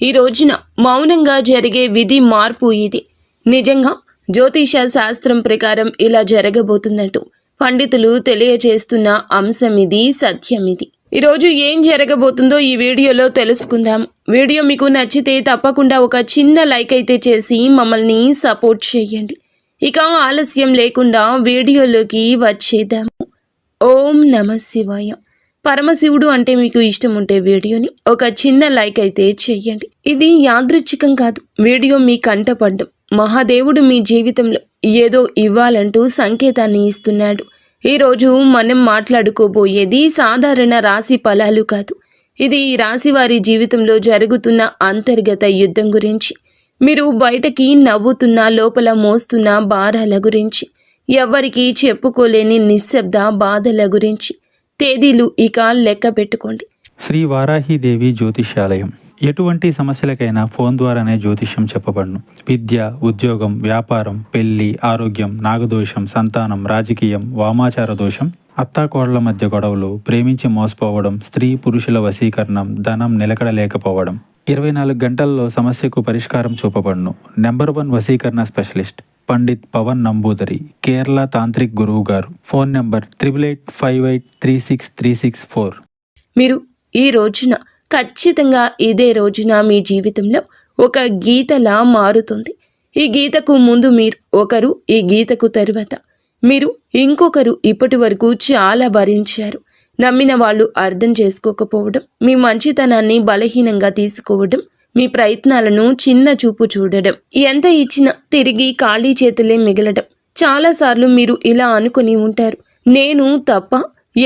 ఈ రోజున మౌనంగా జరిగే విధి మార్పు ఇది. నిజంగా జ్యోతిష శాస్త్రం ప్రకారం ఇలా జరగబోతున్నట్టు పండితులు తెలియజేస్తున్న అంశం ఇది, సత్యం ఇది. ఈరోజు ఏం జరగబోతుందో ఈ వీడియోలో తెలుసుకుందాం. వీడియో మీకు నచ్చితే తప్పకుండా ఒక చిన్న లైక్ అయితే చేసి మమ్మల్ని సపోర్ట్ చేయండి. ఇక ఆలస్యం లేకుండా వీడియోలోకి వచ్చేద్దాము. ఓం నమః శివాయ. పరమశివుడు అంటే మీకు ఇష్టం ఉంటే వీడియోని ఒక చిన్న లైక్ అయితే చేయండి. ఇది యాదృచ్ఛికం కాదు, వీడియో మీ కంటపడ్డం. మహాదేవుడు మీ జీవితంలో ఏదో ఇవ్వాలంటూ సంకేతాన్ని ఇస్తున్నాడు. ఈరోజు మనం మాట్లాడుకోబోయేది సాధారణ రాశి ఫలాలు కాదు. ఇది ఈ రాశి వారి జీవితంలో జరుగుతున్న అంతర్గత యుద్ధం గురించి, మీరు బయటకి నవ్వుతున్న లోపల మోస్తున్న భారాల గురించి, ఎవ్వరికీ చెప్పుకోలేని నిశ్శబ్ద బాధల గురించి. తేదీలు ఇక లెక్క పెట్టుకోండి. శ్రీ వారాహిదేవి జ్యోతిష్యాలయం. ఎటువంటి సమస్యలకైనా ఫోన్ ద్వారానే జ్యోతిష్యం చెప్పబడును. విద్య, ఉద్యోగం, వ్యాపారం, పెళ్లి, ఆరోగ్యం, నాగదోషం, సంతానం, రాజకీయం, వామాచార దోషం, అత్తాకోడళ్ల మధ్య గొడవలు, ప్రేమించి మోసపోవడం, స్త్రీ పురుషుల వశీకరణం, ధనం నిలకడలేకపోవడం. 24 గంటల్లో సమస్యకు పరిష్కారం చూపబడును. నెంబర్ 1 వశీకరణ స్పెషలిస్ట్ పండిత్ పవన్ నంబూదరి, కేరళ తాంత్రిక్ గురువు గారు. Phone number 8858363634. మీరు ఈ రోజున ఖచ్చితంగా ఇదే రోజున మీ జీవితంలో ఒక గీతలా మారుతుంది. ఈ గీతకు ముందు మీరు ఒకరు, ఈ గీతకు తరువాత మీరు ఇంకొకరు. ఇప్పటి వరకు చాలా భరించారు. నమ్మిన వాళ్ళు అర్థం చేసుకోకపోవడం, మీ మంచితనాన్ని బలహీనంగా తీసుకోవడం, మీ ప్రయత్నాలను చిన్న చూపు చూడడం, ఎంత ఇచ్చినా తిరిగి ఖాళీ చేతులే మిగలడం. చాలాసార్లు మీరు ఇలా అనుకుని ఉంటారు, నేను తప్ప,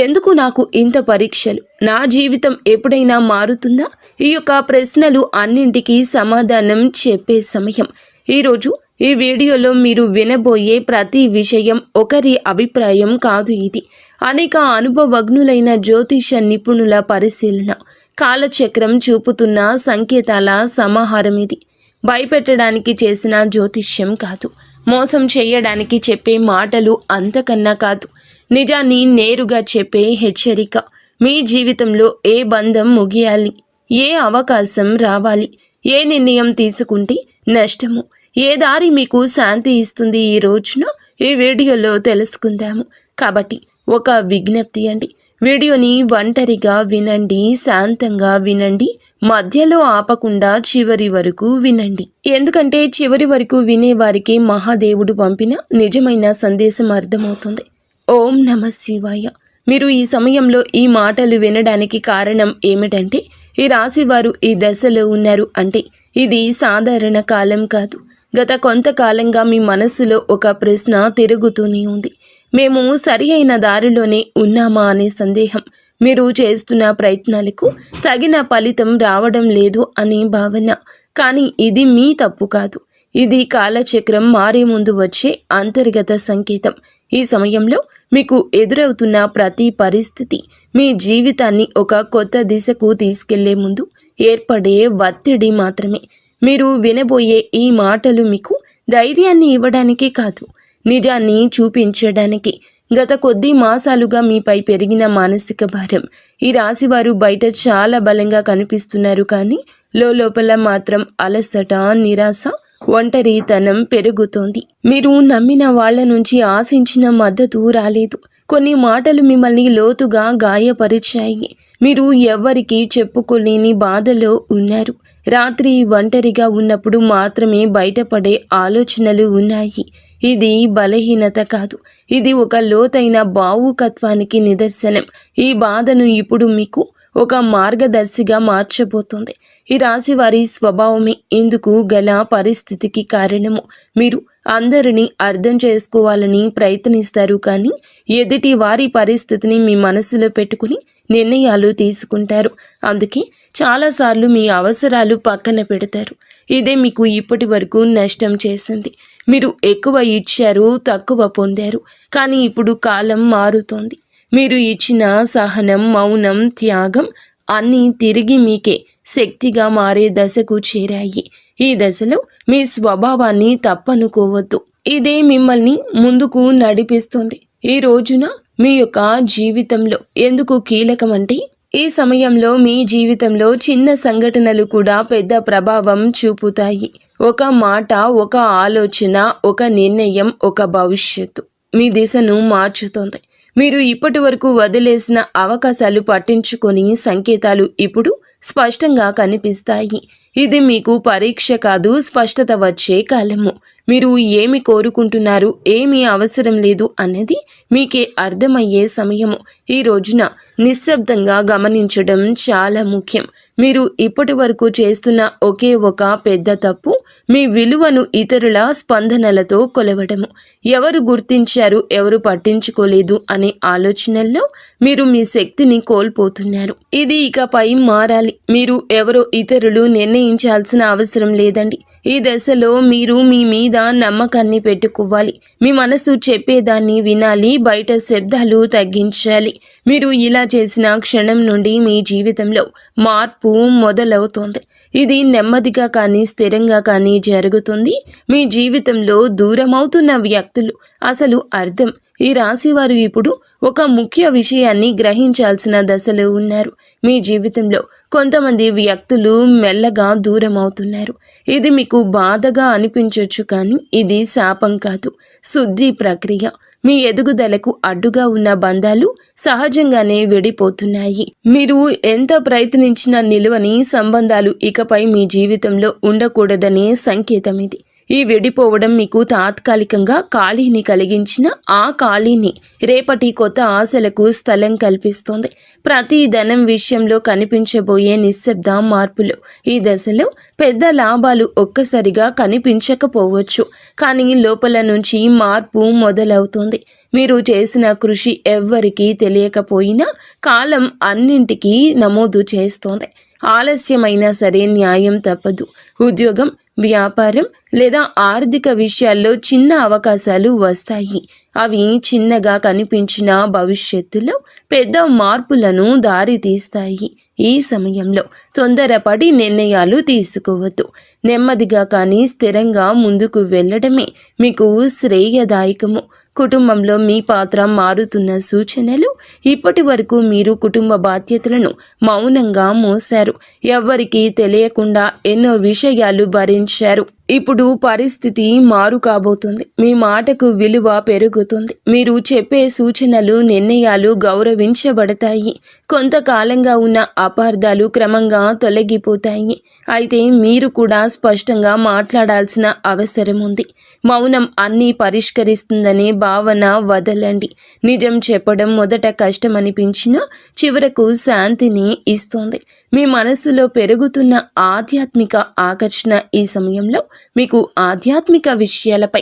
ఎందుకు నాకు ఇంత పరీక్షలు, నా జీవితం ఎప్పుడైనా మారుతుందా? ఈ యొక్క ప్రశ్నలు అన్నింటికీ సమాధానం చెప్పే సమయం. ఈరోజు ఈ వీడియోలో మీరు వినబోయే ప్రతి విషయం ఒకరి అభిప్రాయం కాదు. ఇది అనేక అనుభవజ్ఞులైన జ్యోతిష నిపుణుల పరిశీలన, కాలచక్రం చూపుతున్న సంకేతాల సమాహారం. ఇది భయపెట్టడానికి చేసిన జ్యోతిష్యం కాదు, మోసం చేయడానికి చెప్పే మాటలు అంతకన్నా కాదు, నిజాన్ని నేరుగా చెప్పే హెచ్చరిక. మీ జీవితంలో ఏ బంధం ముగియాలి, ఏ అవకాశం రావాలి, ఏ నిర్ణయం తీసుకుంటే నష్టము, ఏ దారి మీకు శాంతి ఇస్తుంది, ఈ రోజున ఈ వీడియోలో తెలుసుకుందాము. కాబట్టి ఒక విజ్ఞప్తి అండి, వీడియోని ఒంటరిగా వినండి, శాంతంగా వినండి, మధ్యలో ఆపకుండా చివరి వరకు వినండి. ఎందుకంటే చివరి వరకు వినేవారికి మహాదేవుడు పంపిన నిజమైన సందేశం అర్థమవుతుంది. ఓం నమః శివాయ. మీరు ఈ సమయంలో ఈ మాటలు వినడానికి కారణం ఏమిటంటే, ఈ రాశివారు ఈ దశలో ఉన్నారు అంటే ఇది సాధారణ కాలం కాదు. గత కొంతకాలంగా మీ మనసులో ఒక ప్రశ్న తిరుగుతూనే ఉంది. మేము సరి అయిన దారిలోనే ఉన్నామా అనే సందేహం, మీరు చేస్తున్న ప్రయత్నాలకు తగిన ఫలితం రావడం లేదు అనే భావన. కానీ ఇది మీ తప్పు కాదు, ఇది కాలచక్రం మారే ముందు వచ్చే అంతర్గత సంకేతం. ఈ సమయంలో మీకు ఎదురవుతున్న ప్రతి పరిస్థితి మీ జీవితాన్ని ఒక కొత్త దిశకు తీసుకెళ్లే ముందు ఏర్పడే ఒత్తిడి మాత్రమే. మీరు వినబోయే ఈ మాటలు మీకు ధైర్యాన్ని ఇవ్వడానికి కాదు, నిజాన్ని చూపించడానికి. గత కొద్ది మాసాలుగా మీపై పెరిగిన మానసిక భారం. ఈ రాశివారు బయట చాలా బలంగా కనిపిస్తున్నారు, కానీ లోపల మాత్రం అలసట, నిరాశ, ఒంటరితనం పెరుగుతోంది. మీరు నమ్మిన వాళ్ళ నుంచి ఆశించిన మద్దతు రాలేదు. కొన్ని మాటలు మిమ్మల్ని లోతుగా గాయపరిచాయి. మీరు ఎవ్వరికీ చెప్పుకోలేని బాధలో ఉన్నారు. రాత్రి ఒంటరిగా ఉన్నప్పుడు మాత్రమే బయటపడే ఆలోచనలు ఉన్నాయి. ఇది బలహీనత కాదు, ఇది ఒక లోతైన భావుకత్వానికి నిదర్శనం. ఈ బాధను ఇప్పుడు మీకు ఒక మార్గదర్శిగా మార్చబోతోంది. ఈ రాశి వారి స్వభావమే ఇందుకు గల పరిస్థితికి కారణము. మీరు అందరినీ అర్థం చేసుకోవాలని ప్రయత్నిస్తారు, కానీ ఎదుటి వారి పరిస్థితిని మీ మనసులో పెట్టుకుని నిర్ణయాలు తీసుకుంటారు. అందుకే చాలాసార్లు మీ అవసరాలు పక్కన పెడతారు. ఇదే మీకు ఇప్పటి వరకు నష్టం చేసింది. మీరు ఎక్కువ ఇచ్చారు, తక్కువ పొందారు. కానీ ఇప్పుడు కాలం మారుతోంది. మీరు ఇచ్చిన సహనం, మౌనం, త్యాగం అన్నీ తిరిగి మీకే శక్తిగా మారే దశకు చేరాయి. ఈ దశలో మీ స్వభావాన్ని తప్పనుకోవద్దు. ఇదే మిమ్మల్ని ముందుకు నడిపిస్తుంది. ఈ రోజున మీ యొక్క జీవితంలో ఎందుకు కీలకమంటే, ఈ సమయంలో మీ జీవితంలో చిన్న సంఘటనలు కూడా పెద్ద ప్రభావం చూపుతాయి. ఒక మాట, ఒక ఆలోచన, ఒక నిర్ణయం, ఒక భవిష్యత్తు మీ దిశను మార్చుతుంది. మీరు ఇప్పటి వరకు వదిలేసిన అవకాశాలు పట్టించుకొని సంకేతాలు ఇప్పుడు స్పష్టంగా కనిపిస్తాయి. ఇది మీకు పరీక్ష కాదు, స్పష్టత వచ్చే కాలము. మీరు ఏమి కోరుకుంటున్నారు, ఏమీ అవసరం లేదు అనేది మీకే అర్థమయ్యే సమయము. ఈ రోజున నిశ్శబ్దంగా గమనించడం చాలా ముఖ్యం. మీరు ఇప్పటి వరకు చేస్తున్న ఒకే ఒక పెద్ద తప్పు మీ విలువను ఇతరుల స్పందనలతో కొలవడము. ఎవరు గుర్తించారు, ఎవరు పట్టించుకోలేదు అనే ఆలోచనల్లో మీరు మీ శక్తిని కోల్పోతున్నారు. ఇది ఇకపై మారాలి. మీరు ఎవరో ఇతరులు నిర్ణయించాల్సిన అవసరం లేదండి. ఈ దశలో మీరు మీ మీద నమ్మకాన్ని పెట్టుకోవాలి. మీ మనసు చెప్పేదాన్ని వినాలి, బయట శబ్దాలు తగ్గించాలి. మీరు ఇలా చేసిన క్షణం నుండి మీ జీవితంలో మార్పు మొదలవుతోంది. ఇది నెమ్మదిగా కానీ స్థిరంగా కానీ జరుగుతుంది. మీ జీవితంలో దూరమవుతున్న వ్యక్తులు అసలు అర్థం. ఈ రాశివారు ఇప్పుడు ఒక ముఖ్య విషయాన్ని గ్రహించాల్సిన దశలో ఉన్నారు. మీ జీవితంలో కొంతమంది వ్యక్తులు మెల్లగా దూరం అవుతున్నారు. ఇది మీకు బాధగా అనిపించవచ్చు, కానీ ఇది శాపం కాదు, శుద్ధి ప్రక్రియ. మీ ఎదుగుదలకు అడ్డుగా ఉన్న బంధాలు సహజంగానే విడిపోతున్నాయి. మీరు ఎంత ప్రయత్నించినా నిలువని సంబంధాలు ఇకపై మీ జీవితంలో ఉండకూడదనే సంకేతం ఇది. ఈ విడిపోవడం మీకు తాత్కాలికంగా ఖాళీని కలిగించిన ఆ ఖాళీని రేపటి కొత్త ఆశలకు స్థలం కల్పిస్తోంది. ప్రతి ధనం విషయంలో కనిపించబోయే నిశ్శబ్ద మార్పులు. ఈ దశలో పెద్ద లాభాలు ఒక్కసారిగా కనిపించకపోవచ్చు, కానీ లోపల నుంచి మార్పు మొదలవుతోంది. మీరు చేసిన కృషి ఎవ్వరికీ తెలియకపోయినా కాలం అన్నింటికీ నమోదు చేస్తోంది. ఆలస్యమైనా సరే న్యాయం తప్పదు. ఉద్యోగం, వ్యాపారం లేదా ఆర్థిక విషయాల్లో చిన్న అవకాశాలు వస్తాయి. అవి చిన్నగా కనిపించిన భవిష్యత్తులో పెద్ద మార్పులను దారితీస్తాయి. ఈ సమయంలో తొందరపడి నిర్ణయాలు తీసుకోవద్దు. నెమ్మదిగా కానీ స్థిరంగా ముందుకు వెళ్ళడమే మీకు శ్రేయదాయకము. కుటుంబంలో మీ పాత్ర మారుతున్న సూచనలు. ఇప్పటి వరకు మీరు కుటుంబ బాధ్యతలను మౌనంగా మోశారు. ఎవ్వరికీ తెలియకుండా ఎన్నో విషయాలు భరించారు. ఇప్పుడు పరిస్థితి మారు కాబోతుంది. మీ మాటకు విలువ పెరుగుతుంది. మీరు చెప్పే సూచనలు, నిర్ణయాలు గౌరవించబడతాయి. కొంతకాలంగా ఉన్న అపార్థాలు క్రమంగా తొలగిపోతాయి. అయితే మీరు కూడా స్పష్టంగా మాట్లాడాల్సిన అవసరం ఉంది. మౌనం అన్నీ పరిష్కరిస్తుందనే భావన వదలండి. నిజం చెప్పడం మొదట కష్టమనిపించినా చివరకు శాంతిని ఇస్తుంది. మీ మనస్సులో పెరుగుతున్న ఆధ్యాత్మిక ఆకర్షణ. ఈ సమయంలో మీకు ఆధ్యాత్మిక విషయాలపై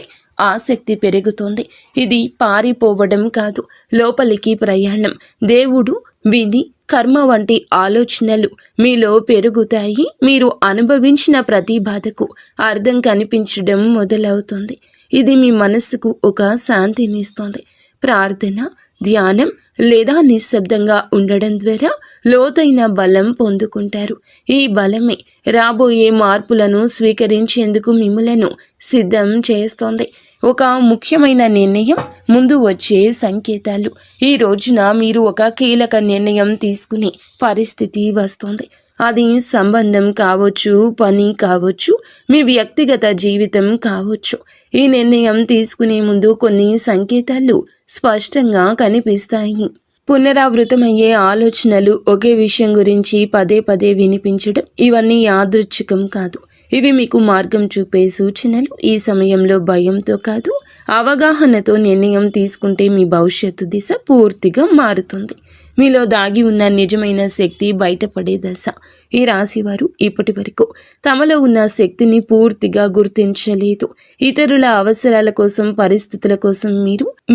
ఆసక్తి పెరుగుతుంది. ఇది పారిపోవడం కాదు, లోపలికి ప్రయాణం. దేవుడు, విధి, కర్మ వంటి ఆలోచనలు మీలో పెరుగుతాయి. మీరు అనుభవించిన ప్రతి బాధకు అర్థం కనిపించడం మొదలవుతుంది. ఇది మీ మనస్సుకు ఒక శాంతినిస్తుంది. ప్రార్థన, ధ్యానం లేదా నిశ్శబ్దంగా ఉండడం ద్వారా లోతైన బలం పొందుకుంటారు. ఈ బలమే రాబోయే మార్పులను స్వీకరించేందుకు మిమ్మలను సిద్ధం చేస్తోంది. ఒక ముఖ్యమైన నిర్ణయం, ముందు వచ్చే సంకేతాలు. ఈ రోజున మీరు ఒక కీలక నిర్ణయం తీసుకునే పరిస్థితి వస్తుంది. అది సంబంధం కావచ్చు, పని కావచ్చు, మీ వ్యక్తిగత జీవితం కావచ్చు. ఈ నిర్ణయం తీసుకునే ముందు కొన్ని సంకేతాలు స్పష్టంగా కనిపిస్తాయి. పునరావృతమయ్యే ఆలోచనలు, ఒకే విషయం గురించి పదే పదే వినిపించడం, ఇవన్నీ యాదృచ్ఛికం కాదు. ఇవి మీకు మార్గం చూపే సూచనలు. ఈ సమయంలో భయంతో కాదు, అవగాహనతో నిర్ణయం తీసుకుంటే మీ భవిష్యత్తు దిశ పూర్తిగా మారుతుంది. మీలో దాగి ఉన్న నిజమైన శక్తి బయటపడే దశ. ఈ రాశివారు ఇప్పటి వరకు తమలో ఉన్న శక్తిని పూర్తిగా గుర్తించలేదు. ఇతరుల అవసరాల కోసం, పరిస్థితుల కోసం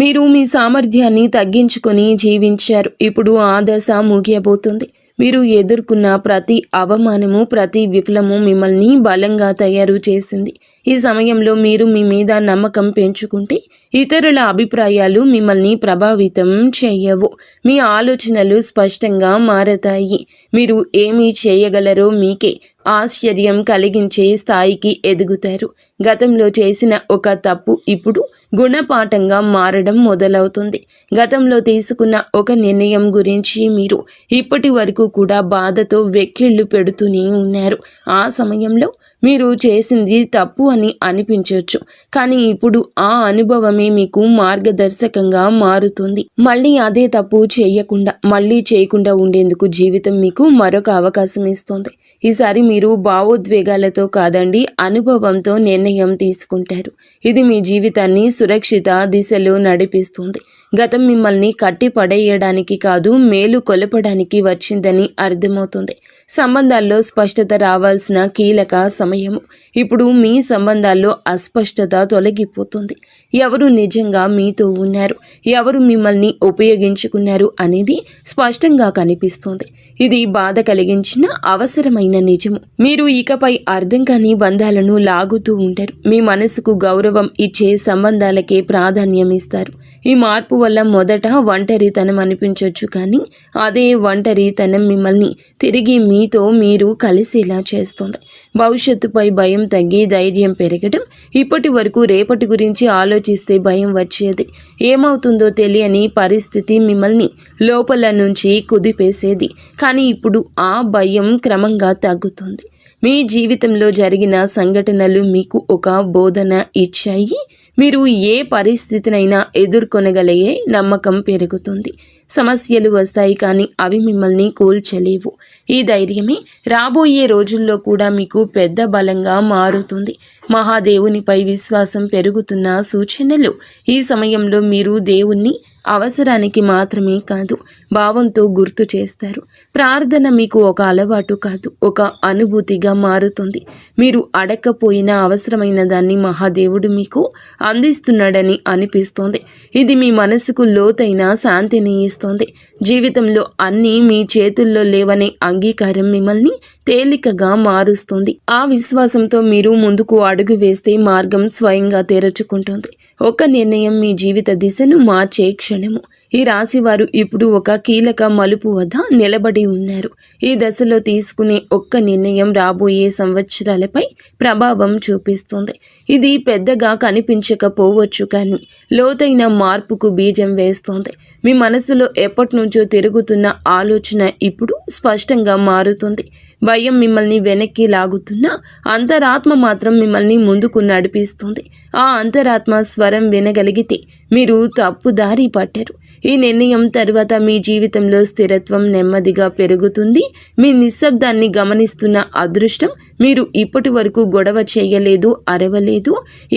మీరు మీ సామర్థ్యాన్ని తగ్గించుకొని జీవించారు. ఇప్పుడు ఆ దశ ముగియబోతుంది. మీరు ఎదుర్కొన్న ప్రతి అవమానము, ప్రతి విఫలము మిమ్మల్ని బలంగా తయారు చేసింది. ఈ సమయంలో మీరు మీ మీద నమ్మకం పెంచుకుంటే ఇతరుల అభిప్రాయాలు మిమ్మల్ని ప్రభావితం చేయవు. మీ ఆలోచనలు స్పష్టంగా మారతాయి. మీరు ఏమి చేయగలరో మీకే ఆశ్చర్యం కలిగించే స్థాయికి ఎదుగుతారు. గతంలో చేసిన ఒక తప్పు ఇప్పుడు గుణపాఠంగా మారడం మొదలవుతుంది. గతంలో తీసుకున్న ఒక నిర్ణయం గురించి మీరు ఇప్పటి వరకు కూడా బాధతో వెక్కిళ్ళు పెడుతూనే ఉన్నారు. ఆ సమయంలో మీరు చేసింది తప్పు అని అనిపించవచ్చు, కానీ ఇప్పుడు ఆ అనుభవమే మీకు మార్గదర్శకంగా మారుతుంది. మళ్ళీ అదే తప్పు చేయకుండా ఉండేందుకు జీవితం మీకు మరొక అవకాశం ఇస్తుంది. ఈసారి మీరు భావోద్వేగాలతో కాదండి, అనుభవంతో నిర్ణయం తీసుకుంటారు. ఇది మీ జీవితాన్ని సురక్షిత దిశలో నడిపిస్తుంది. గతం మిమ్మల్ని కట్టి పడేయడానికి కాదు, మేలు కొలపడానికి వచ్చిందని అర్థమవుతుంది. సంబంధాల్లో స్పష్టత రావాల్సిన కీలక సమయము. ఇప్పుడు మీ సంబంధాల్లో అస్పష్టత తొలగిపోతుంది. ఎవరు నిజంగా మీతో ఉన్నారు, ఎవరు మిమ్మల్ని ఉపయోగించుకున్నారు అనేది స్పష్టంగా కనిపిస్తుంది. ఇది బాధ కలిగించిన అవసరమైన నిజము. మీరు ఇకపై అర్థం కాని బంధాలను లాగుతూ ఉంటారు. మీ మనసుకు గౌరవం ఇచ్చే సంబంధాలకే ప్రాధాన్యం ఇస్తారు. ఈ మార్పు వల్ల మొదట ఒంటరితనం అనిపించవచ్చు, కానీ అదే ఒంటరితనం మిమ్మల్ని తిరిగి మీతో మీరు కలిసేలా చేస్తుంది. భవిష్యత్తుపై భయం తగ్గి ధైర్యం పెరగడం. ఇప్పటి వరకు రేపటి గురించి ఆలోచిస్తే భయం వచ్చేది. ఏమవుతుందో తెలియని పరిస్థితి మిమ్మల్ని లోపల నుంచి కుదిపేసేది. కానీ ఇప్పుడు ఆ భయం క్రమంగా తగ్గుతుంది. మీ జీవితంలో జరిగిన సంఘటనలు మీకు ఒక బోధన ఇచ్చాయి. మీరు ఏ పరిస్థితినైనా ఎదుర్కొనగలిగే నమ్మకం పెరుగుతుంది. సమస్యలు వస్తాయి, కానీ అవి మిమ్మల్ని కూల్చలేవు. ఈ ధైర్యమే రాబోయే రోజుల్లో కూడా మీకు పెద్ద బలంగా మారుతుంది. మహాదేవునిపై విశ్వాసం పెరుగుతున్న సూచనలు. ఈ సమయంలో మీరు దేవుణ్ణి అవసరానికి మాత్రమే కాదు, భావంతో గుర్తు చేస్తారు. ప్రార్థన మీకు ఒక అలవాటు కాదు, ఒక అనుభూతిగా మారుతుంది. మీరు అడగకపోయినా అవసరమైన దాన్ని మహాదేవుడు మీకు అందిస్తున్నాడని అనిపిస్తోంది. ఇది మీ మనసుకు లోతైన శాంతిని ఇస్తోంది. జీవితంలో అన్నీ మీ చేతుల్లో లేవనే అంగీకారం మిమ్మల్ని తేలికగా మారుస్తుంది. ఆ విశ్వాసంతో మీరు ముందుకు అడుగు వేస్తే మార్గం స్వయంగా తెరుచుకుంటుంది. ఒక నిర్ణయం మీ జీవిత దిశను మార్చే క్షణము. ఈ రాశివారు ఇప్పుడు ఒక కీలక మలుపు వద్ద నిలబడి ఉన్నారు. ఈ దశలో తీసుకునే ఒక్క నిర్ణయం రాబోయే సంవత్సరాలపై ప్రభావం చూపిస్తుంది. ఇది పెద్దగా కనిపించకపోవచ్చు, కానీ లోతైన మార్పుకు బీజం వేస్తోంది. మీ మనసులో ఎప్పటి నుంచో తిరుగుతున్న ఆలోచన ఇప్పుడు స్పష్టంగా మారుతుంది. భయం మిమ్మల్ని వెనక్కి లాగుతున్నా అంతరాత్మ మాత్రం మిమ్మల్ని ముందుకు నడిపిస్తుంది. ఆ అంతరాత్మ స్వరం వినగలిగితే మీరు తప్పుదారి పట్టారు. ఈ నిర్ణయం తర్వాత మీ జీవితంలో స్థిరత్వం నెమ్మదిగా పెరుగుతుంది. మీ నిశ్శబ్దాన్ని గమనిస్తున్న అదృష్టం. మీరు ఇప్పటి వరకు గొడవ చేయలేదు, అరవలేదు,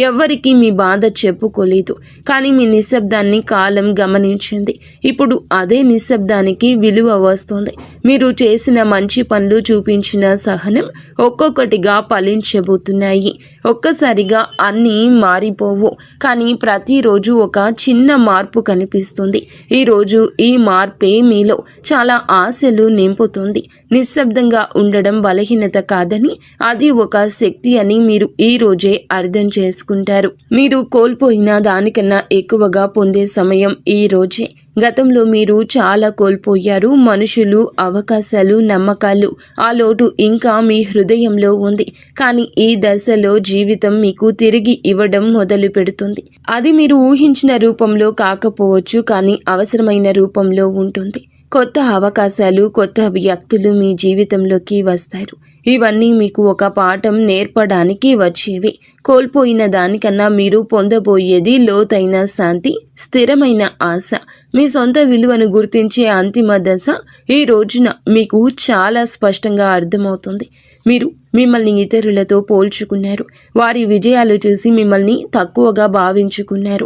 ఎవ్వరికీ మీ బాధ చెప్పుకోలేదు, కానీ మీ నిశ్శబ్దాన్ని కాలం గమనించింది. ఇప్పుడు అదే నిశ్శబ్దానికి విలువ వస్తుంది. మీరు చేసిన మంచి పనులు, చూపించిన సహనం ఒక్కొక్కటిగా ఫలించబోతున్నాయి. ఒక్కసారిగా అన్నీ మారిపోవు, కానీ ప్రతిరోజు ఒక చిన్న మార్పు కనిపిస్తుంది. ఈరోజు ఈ మార్పే మీలో చాలా ఆశలు నింపుతుంది. నిశ్శబ్దంగా ఉండడం బలహీనత కాదని, అది ఒక శక్తి అని మీరు ఈ రోజే అర్థం చేసుకుంటారు. మీరు కోల్పోయిన దానికన్నా ఎక్కువగా పొందే సమయం ఈ రోజే. గతంలో మీరు చాలా కోల్పోయారు. మనుషులు, అవకాశాలు, నమ్మకాలు. ఆ లోటు ఇంకా మీ హృదయంలో ఉంది. కానీ ఈ దశలో జీవితం మీకు తిరిగి ఇవ్వడం మొదలు పెడుతుంది. అది మీరు ఊహించిన రూపంలో కాకపోవచ్చు, కానీ అవసరమైన రూపంలో ఉంటుంది. కొత్త అవకాశాలు, కొత్త వ్యక్తులు మీ జీవితంలోకి వస్తారు. ఇవన్నీ మీకు ఒక పాఠం నేర్పడానికి వచ్చేవి. కోల్పోయిన దానికన్నా మీరు పొందబోయేది లోతైన శాంతి, స్థిరమైన ఆశ. మీ సొంత విలువను గుర్తించే అంతిమ దశ ఈ రోజున మీకు చాలా స్పష్టంగా అర్థమవుతుంది. మీరు మిమ్మల్ని ఇతరులతో పోల్చుకున్నారు. వారి విజయాలు చూసి మిమ్మల్ని తక్కువగా భావించుకున్నారు.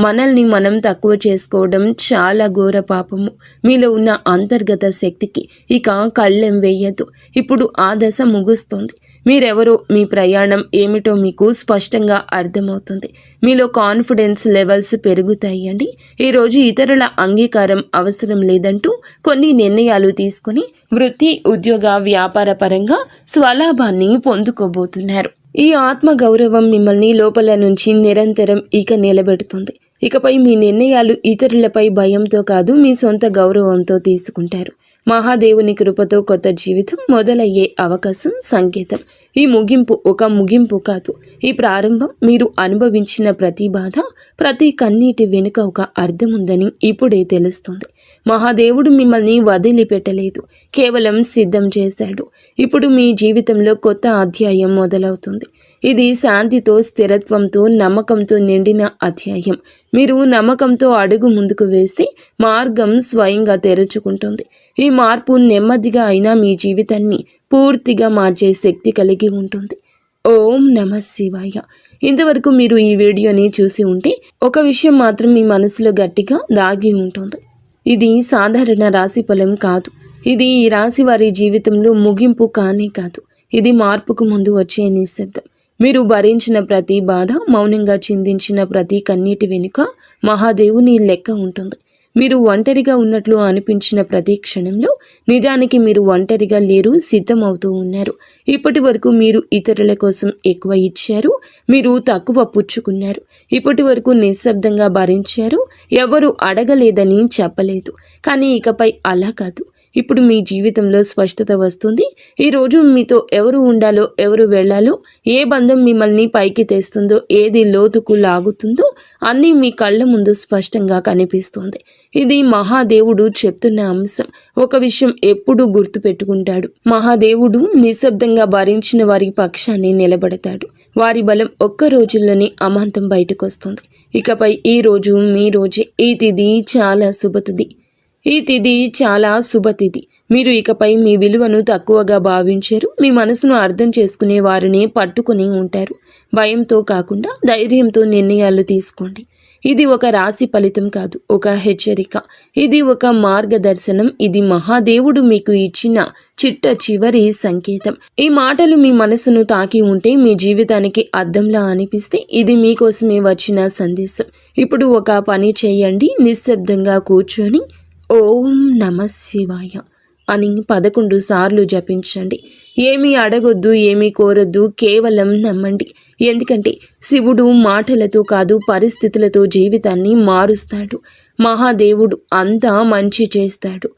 మనల్ని మనం తక్కువ చేసుకోవడం చాలా ఘోర పాపము. మీలో ఉన్న అంతర్గత శక్తికి ఇక కళ్ళెం వేయద్దు. ఇప్పుడు ఆ దశ ముగుస్తుంది. మీరెవరో, మీ ప్రయాణం ఏమిటో మీకు స్పష్టంగా అర్థమవుతుంది. మీలో కాన్ఫిడెన్స్ లెవెల్స్ పెరుగుతాయండి. ఈరోజు ఇతరుల అంగీకారం అవసరం లేదంటూ కొన్ని నిర్ణయాలు తీసుకొని వృత్తి, ఉద్యోగ, వ్యాపార పరంగా స్వలాభాన్ని పొందుకోబోతున్నారు. ఈ ఆత్మ గౌరవం మిమ్మల్ని లోపల నుంచి నిరంతరం ఇక నిలబెడుతుంది. ఇకపై మీ నిర్ణయాలు ఇతరులపై భయంతో కాదు, మీ సొంత గౌరవంతో తీసుకుంటారు. మహాదేవుని కృపతో కొత్త జీవితం మొదలయ్యే అవకాశం సంకేతం. ఈ ముగింపు ఒక ముగింపు కాదు, ఈ ప్రారంభం. మీరు అనుభవించిన ప్రతి బాధ, ప్రతి కన్నీటి వెనుక ఒక అర్థం ఉందని ఇప్పుడే తెలుస్తుంది. మహాదేవుడు మిమ్మల్ని వదిలిపెట్టలేదు, కేవలం సిద్ధం చేశాడు. ఇప్పుడు మీ జీవితంలో కొత్త అధ్యాయం మొదలవుతుంది. ఇది శాంతితో, స్థిరత్వంతో, నమ్మకంతో నిండిన అధ్యాయం. మీరు నమ్మకంతో అడుగు ముందుకు వేస్తే మార్గం స్వయంగా తెరుచుకుంటుంది. ఈ మార్పు నెమ్మదిగా అయినా మీ జీవితాన్ని పూర్తిగా మార్చే శక్తి కలిగి ఉంటుంది. ఓం నమః శివాయ. ఇంతవరకు మీరు ఈ వీడియోని చూసి ఉంటే ఒక విషయం మాత్రం మీ మనసులో గట్టిగా దాగి ఉంటుంది. ఇది సాధారణ రాశి ఫలం కాదు. ఇది ఈ రాశి వారి జీవితంలో ముగింపు కానే కాదు. ఇది మార్పుకు ముందు వచ్చే నిశ్శబ్దం. మీరు భరించిన ప్రతి బాధ, మౌనంగా చిందించిన ప్రతి కన్నీటి వెనుక మహాదేవుని లెక్క ఉంటుంది. మీరు ఒంటరిగా ఉన్నట్లు అనిపించిన ప్రతి క్షణంలో నిజానికి మీరు ఒంటరిగా లేరు, సిద్ధమవుతూ ఉన్నారు. ఇప్పటి వరకు మీరు ఇతరుల కోసం ఎక్కువ ఇచ్చారు, మీరు తక్కువ పుచ్చుకున్నారు. ఇప్పటి వరకు నిశ్శబ్దంగా భరించారు, ఎవరు అడగలేదని చెప్పలేదు. కానీ ఇకపై అలా కాదు. ఇప్పుడు మీ జీవితంలో స్పష్టత వస్తుంది. ఈరోజు మీతో ఎవరు ఉండాలో, ఎవరు వెళ్ళాలో, ఏ బంధం మిమ్మల్ని పైకి తెస్తుందో, ఏది లోతుకు లాగుతుందో అన్నీ మీ కళ్ళ ముందు స్పష్టంగా కనిపిస్తుంది. ఇది మహాదేవుడు చెప్తున్న అంశం. ఒక విషయం ఎప్పుడూ గుర్తుపెట్టుకుంటాడు. మహాదేవుడు నిశ్శబ్దంగా భరించిన వారి పక్షాన్ని నిలబడతాడు. వారి బలం ఒక్క రోజుల్లోనే అమాంతం బయటకు వస్తుంది. ఇకపై ఈ రోజు మీ రోజే. ఈ తిథి చాలా శుభతిథి. ఈ తిథి చాలా శుభతిథి. మీరు ఇకపై మీ విలువను తక్కువగా భావించారు. మీ మనసును అర్థం చేసుకునే వారిని పట్టుకుని ఉంటారు. భయంతో కాకుండా ధైర్యంతో నిర్ణయాలు తీసుకోండి. ఇది ఒక రాశి ఫలితం కాదు, ఒక హెచ్చరిక. ఇది ఒక మార్గదర్శనం. ఇది మహాదేవుడు మీకు ఇచ్చిన చిట్ట చివరి సంకేతం. ఈ మాటలు మీ మనసును తాకి ఉంటే, మీ జీవితానికి అద్దంలా అనిపిస్తే, ఇది మీకోసమే వచ్చిన సందేశం. ఇప్పుడు ఒక పని చేయండి. నిశ్శబ్దంగా కూర్చొని ఓం నమః శివాయ అని 11 సార్లు జపించండి. ఏమీ అడగొద్దు, ఏమీ కోరొద్దు, కేవలం నమ్మండి. ఎందుకంటే శివుడు మాటలతో కాదు, పరిస్థితులతో జీవితాన్ని మారుస్తాడు. మహాదేవుడు అంతా మంచి చేస్తాడు.